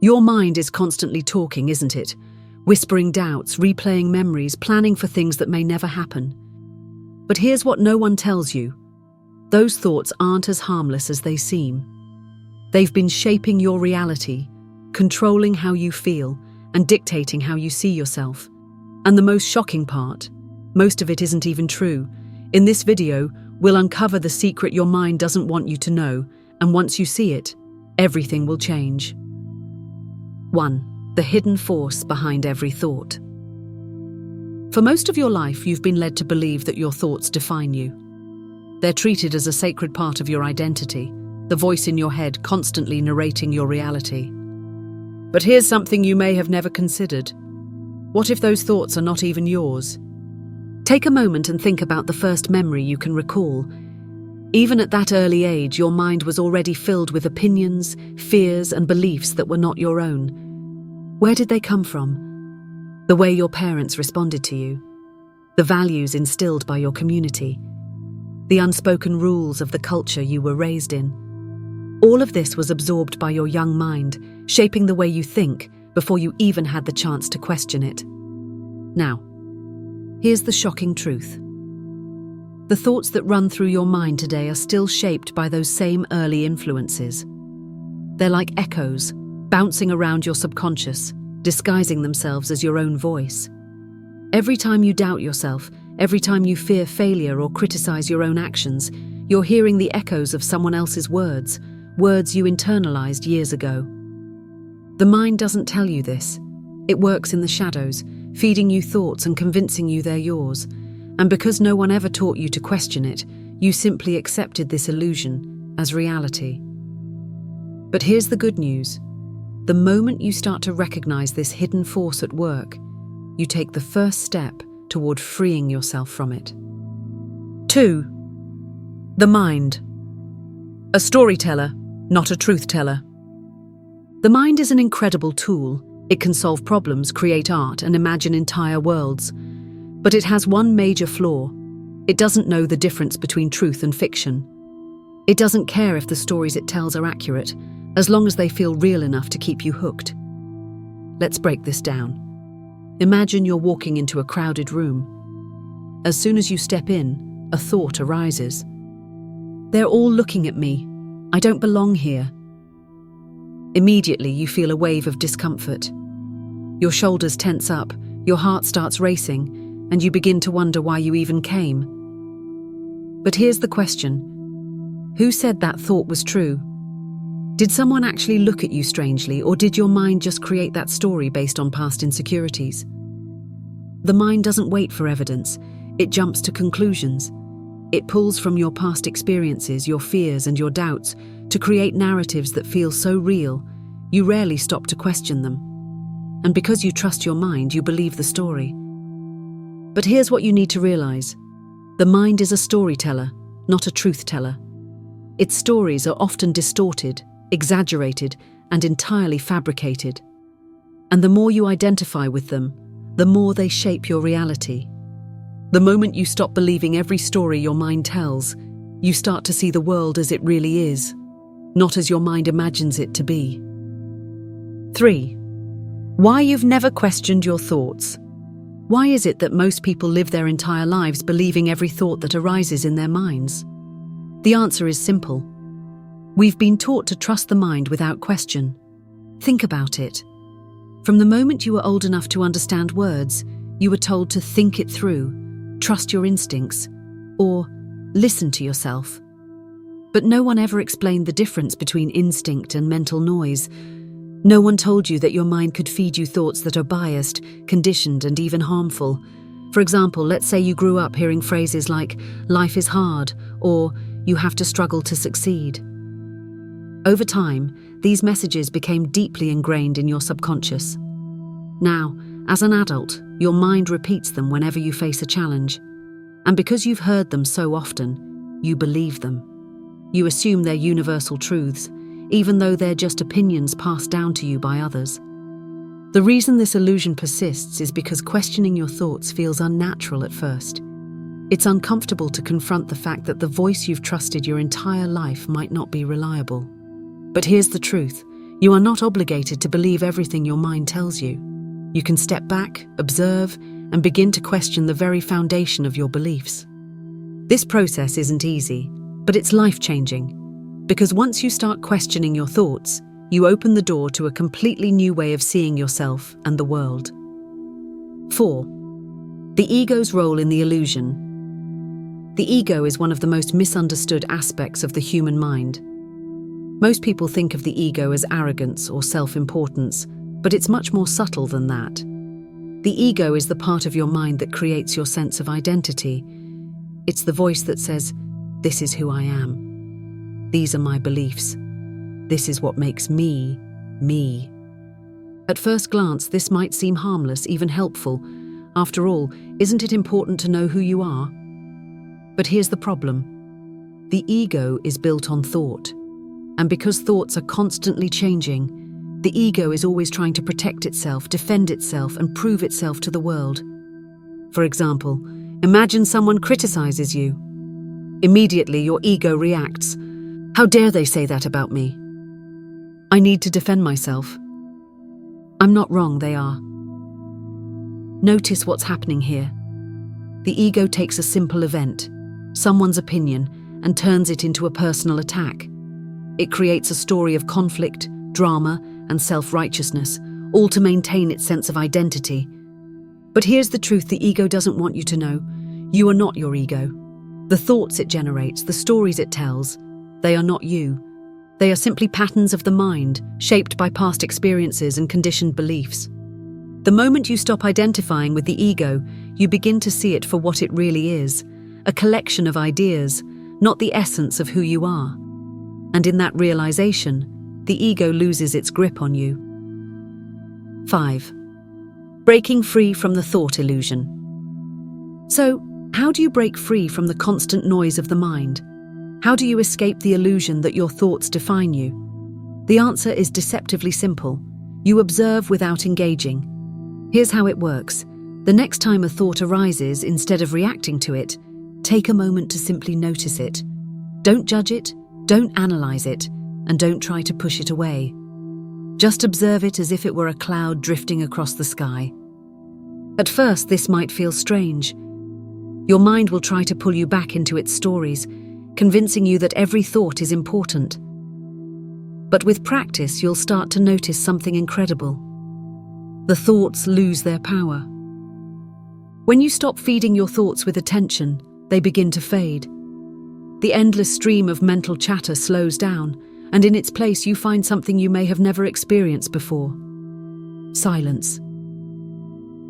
Your mind is constantly talking, isn't it? Whispering doubts, replaying memories, planning for things that may never happen. But here's what no one tells you. Those thoughts aren't as harmless as they seem. They've been shaping your reality, controlling how you feel, and dictating how you see yourself. And the most shocking part, most of it isn't even true. In this video, we'll uncover the secret your mind doesn't want you to know, and once you see it, everything will change. 1. The hidden force behind every thought. For most of your life, you've been led to believe that your thoughts define you. They're treated as a sacred part of your identity, the voice in your head constantly narrating your reality. But here's something you may have never considered. What if those thoughts are not even yours? Take a moment and think about the first memory you can recall. Even at that early age, your mind was already filled with opinions, fears, and beliefs that were not your own. Where did they come from? The way your parents responded to you, the values instilled by your community, the unspoken rules of the culture you were raised in. All of this was absorbed by your young mind, shaping the way you think before you even had the chance to question it. Now, here's the shocking truth. The thoughts that run through your mind today are still shaped by those same early influences. They're like echoes, bouncing around your subconscious, disguising themselves as your own voice. Every time you doubt yourself, every time you fear failure or criticize your own actions, you're hearing the echoes of someone else's words you internalized years ago. The mind doesn't tell you this. It works in the shadows, feeding you thoughts and convincing you they're yours. And because no one ever taught you to question it, you simply accepted this illusion as reality. But here's the good news. The moment you start to recognize this hidden force at work, you take the first step toward freeing yourself from it. 2. The mind. A storyteller, not a truth teller. The mind is an incredible tool. It can solve problems, create art, and imagine entire worlds. But it has one major flaw. It doesn't know the difference between truth and fiction. It doesn't care if the stories it tells are accurate, as long as they feel real enough to keep you hooked. Let's break this down. Imagine you're walking into a crowded room. As soon as you step in, a thought arises. They're all looking at me. I don't belong here. Immediately, you feel a wave of discomfort. Your shoulders tense up, your heart starts racing, and you begin to wonder why you even came. But here's the question. Who said that thought was true? Did someone actually look at you strangely, or did your mind just create that story based on past insecurities? The mind doesn't wait for evidence. It jumps to conclusions. It pulls from your past experiences, your fears, and your doubts to create narratives that feel so real, you rarely stop to question them. And because you trust your mind, you believe the story. But here's what you need to realize. The mind is a storyteller, not a truth teller. Its stories are often distorted, exaggerated, and entirely fabricated. And the more you identify with them, the more they shape your reality. The moment you stop believing every story your mind tells, you start to see the world as it really is, not as your mind imagines it to be. 3. Why you've never questioned your thoughts. Why is it that most people live their entire lives believing every thought that arises in their minds? The answer is simple. We've been taught to trust the mind without question. Think about it. From the moment you were old enough to understand words, you were told to think it through, trust your instincts, or listen to yourself. But no one ever explained the difference between instinct and mental noise. No one told you that your mind could feed you thoughts that are biased, conditioned, and even harmful. For example, let's say you grew up hearing phrases like, "life is hard," or "you have to struggle to succeed." Over time, these messages became deeply ingrained in your subconscious. Now, as an adult, your mind repeats them whenever you face a challenge. And because you've heard them so often, you believe them. You assume they're universal truths, even though they're just opinions passed down to you by others. The reason this illusion persists is because questioning your thoughts feels unnatural at first. It's uncomfortable to confront the fact that the voice you've trusted your entire life might not be reliable. But here's the truth. You are not obligated to believe everything your mind tells you. You can step back, observe, and begin to question the very foundation of your beliefs. This process isn't easy, but it's life-changing, because once you start questioning your thoughts, you open the door to a completely new way of seeing yourself and the world. 4. The ego's role in the illusion. The ego is one of the most misunderstood aspects of the human mind. Most people think of the ego as arrogance or self-importance, but it's much more subtle than that. The ego is the part of your mind that creates your sense of identity. It's the voice that says, "This is who I am. These are my beliefs. This is what makes me, me." At first glance, this might seem harmless, even helpful. After all, isn't it important to know who you are? But here's the problem. The ego is built on thought. And because thoughts are constantly changing, the ego is always trying to protect itself, defend itself, and prove itself to the world. For example, imagine someone criticizes you. Immediately, your ego reacts. How dare they say that about me? I need to defend myself. I'm not wrong, they are. Notice what's happening here. The ego takes a simple event, someone's opinion, and turns it into a personal attack. It creates a story of conflict, drama, and self-righteousness, all to maintain its sense of identity. But here's the truth the ego doesn't want you to know. You are not your ego. The thoughts it generates, the stories it tells, they are not you. They are simply patterns of the mind, shaped by past experiences and conditioned beliefs. The moment you stop identifying with the ego, you begin to see it for what it really is, a collection of ideas, not the essence of who you are. And in that realization, the ego loses its grip on you. 5. Breaking free from the thought illusion. So, how do you break free from the constant noise of the mind? How do you escape the illusion that your thoughts define you? The answer is deceptively simple. You observe without engaging. Here's how it works. The next time a thought arises, instead of reacting to it, take a moment to simply notice it. Don't judge it, don't analyze it, and don't try to push it away. Just observe it as if it were a cloud drifting across the sky. At first, this might feel strange. Your mind will try to pull you back into its stories, convincing you that every thought is important. But with practice, you'll start to notice something incredible. The thoughts lose their power. When you stop feeding your thoughts with attention, they begin to fade. The endless stream of mental chatter slows down, and in its place you find something you may have never experienced before. Silence.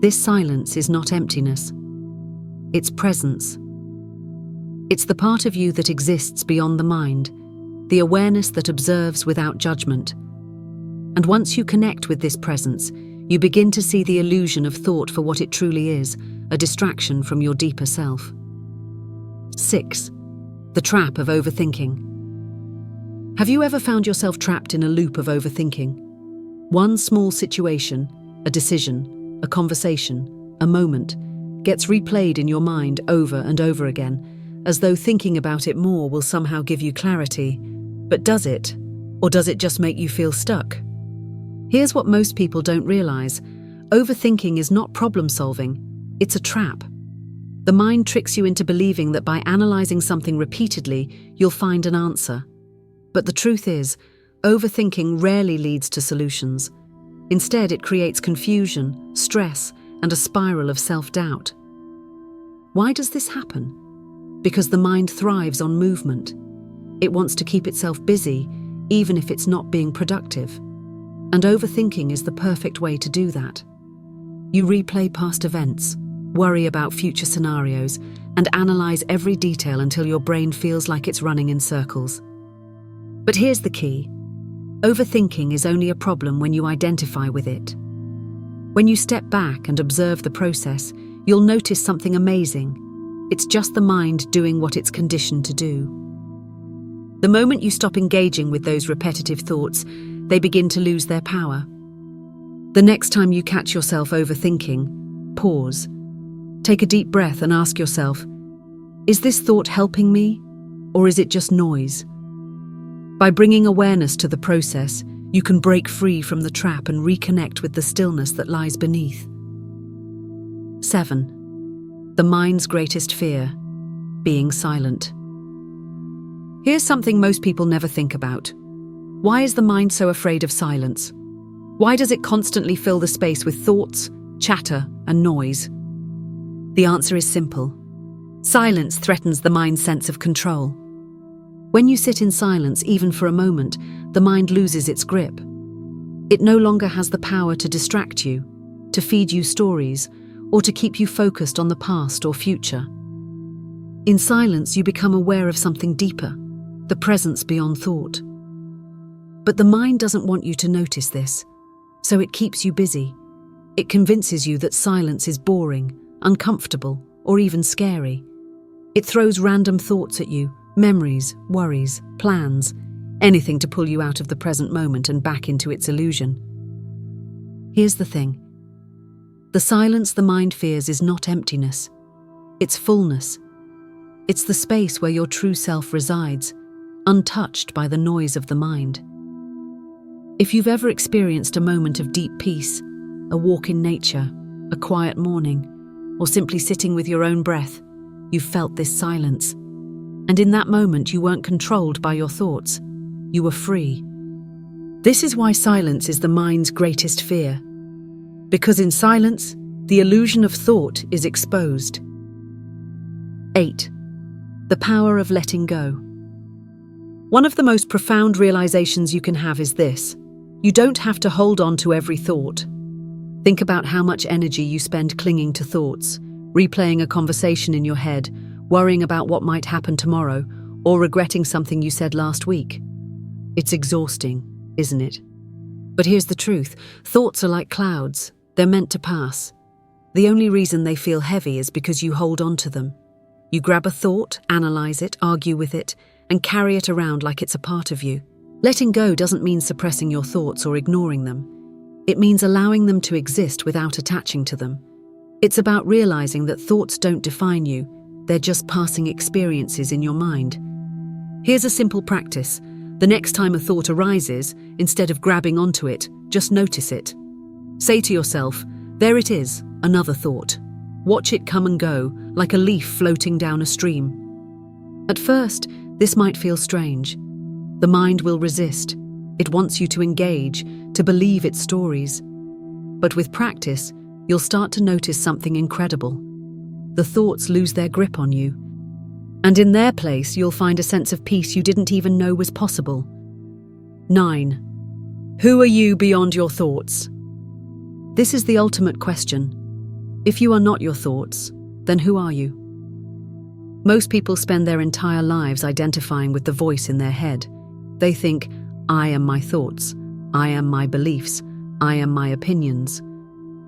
This silence is not emptiness. It's presence. It's the part of you that exists beyond the mind, the awareness that observes without judgment. And once you connect with this presence, you begin to see the illusion of thought for what it truly is, a distraction from your deeper self. 6. The trap of overthinking. Have you ever found yourself trapped in a loop of overthinking? One small situation, a decision, a conversation, a moment, gets replayed in your mind over and over again, as though thinking about it more will somehow give you clarity. But does it? Or does it just make you feel stuck? Here's what most people don't realize. Overthinking is not problem-solving. It's a trap. The mind tricks you into believing that by analyzing something repeatedly, you'll find an answer. But the truth is, overthinking rarely leads to solutions. Instead, it creates confusion, stress, and a spiral of self-doubt. Why does this happen? Because the mind thrives on movement. It wants to keep itself busy, even if it's not being productive. And overthinking is the perfect way to do that. You replay past events, worry about future scenarios, and analyze every detail until your brain feels like it's running in circles. But here's the key. Overthinking is only a problem when you identify with it. When you step back and observe the process, you'll notice something amazing. It's just the mind doing what it's conditioned to do. The moment you stop engaging with those repetitive thoughts, they begin to lose their power. The next time you catch yourself overthinking, pause. Take a deep breath and ask yourself, is this thought helping me, or is it just noise? By bringing awareness to the process, you can break free from the trap and reconnect with the stillness that lies beneath. 7. The mind's greatest fear: being silent. Here's something most people never think about. Why is the mind so afraid of silence? Why does it constantly fill the space with thoughts, chatter, and noise? The answer is simple. Silence threatens the mind's sense of control. When you sit in silence, even for a moment, the mind loses its grip. It no longer has the power to distract you, to feed you stories, or to keep you focused on the past or future. In silence, you become aware of something deeper, the presence beyond thought. But the mind doesn't want you to notice this, so it keeps you busy. It convinces you that silence is boring, uncomfortable, or even scary. It throws random thoughts at you, memories, worries, plans, anything to pull you out of the present moment and back into its illusion. Here's the thing. The silence the mind fears is not emptiness. It's fullness. It's the space where your true self resides, untouched by the noise of the mind. If you've ever experienced a moment of deep peace, a walk in nature, a quiet morning, or simply sitting with your own breath, you've felt this silence. And in that moment, you weren't controlled by your thoughts. You were free. This is why silence is the mind's greatest fear. Because in silence, the illusion of thought is exposed. 8. The power of letting go. One of the most profound realizations you can have is this: you don't have to hold on to every thought. Think about how much energy you spend clinging to thoughts, replaying a conversation in your head, worrying about what might happen tomorrow, or regretting something you said last week. It's exhausting, isn't it? But here's the truth. Thoughts are like clouds. They're meant to pass. The only reason they feel heavy is because you hold on to them. You grab a thought, analyze it, argue with it, and carry it around like it's a part of you. Letting go doesn't mean suppressing your thoughts or ignoring them. It means allowing them to exist without attaching to them. It's about realizing that thoughts don't define you. They're just passing experiences in your mind. Here's a simple practice. The next time a thought arises, instead of grabbing onto it, just notice it. Say to yourself, "There it is, another thought." Watch it come and go, like a leaf floating down a stream. At first, this might feel strange. The mind will resist. It wants you to engage, to believe its stories. But with practice, you'll start to notice something incredible. The thoughts lose their grip on you. And in their place, you'll find a sense of peace you didn't even know was possible. 9. Who are you beyond your thoughts? This is the ultimate question. If you are not your thoughts, then who are you? Most people spend their entire lives identifying with the voice in their head. They think, "I am my thoughts, I am my beliefs, I am my opinions."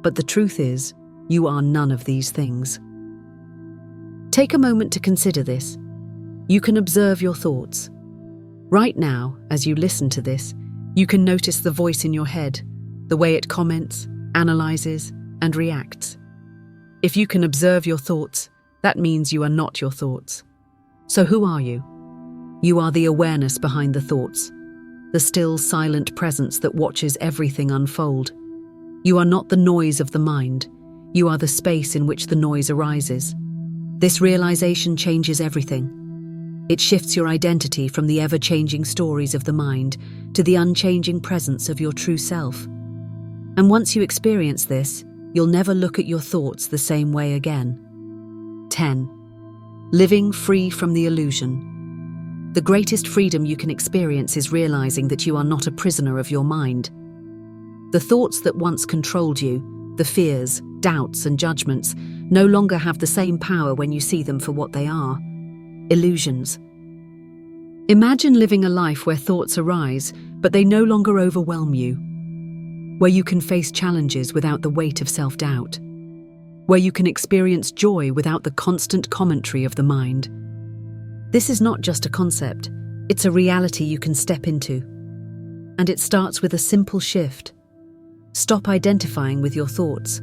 But the truth is, you are none of these things. Take a moment to consider this. You can observe your thoughts. Right now, as you listen to this, you can notice the voice in your head, the way it comments, analyzes, and reacts. If you can observe your thoughts, that means you are not your thoughts. So who are you? You are the awareness behind the thoughts, the still, silent presence that watches everything unfold. You are not the noise of the mind. You are the space in which the noise arises. This realization changes everything. It shifts your identity from the ever-changing stories of the mind to the unchanging presence of your true self. And once you experience this, you'll never look at your thoughts the same way again. 10. Living free from the illusion. The greatest freedom you can experience is realizing that you are not a prisoner of your mind. The thoughts that once controlled you, the fears, doubts, and judgments, no longer have the same power when you see them for what they are: illusions. Imagine living a life where thoughts arise, but they no longer overwhelm you. Where you can face challenges without the weight of self-doubt. Where you can experience joy without the constant commentary of the mind. This is not just a concept, it's a reality you can step into. And it starts with a simple shift. Stop identifying with your thoughts.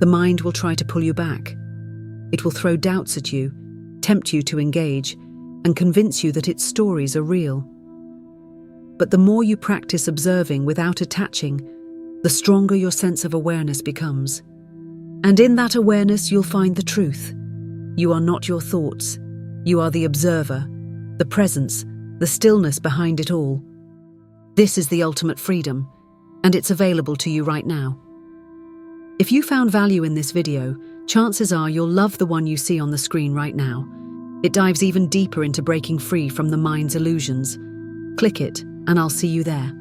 The mind will try to pull you back. It will throw doubts at you, tempt you to engage, and convince you that its stories are real. But the more you practice observing without attaching, the stronger your sense of awareness becomes. And in that awareness, you'll find the truth. You are not your thoughts. You are the observer, the presence, the stillness behind it all. This is the ultimate freedom, and it's available to you right now. If you found value in this video, chances are you'll love the one you see on the screen right now. It dives even deeper into breaking free from the mind's illusions. Click it, and I'll see you there.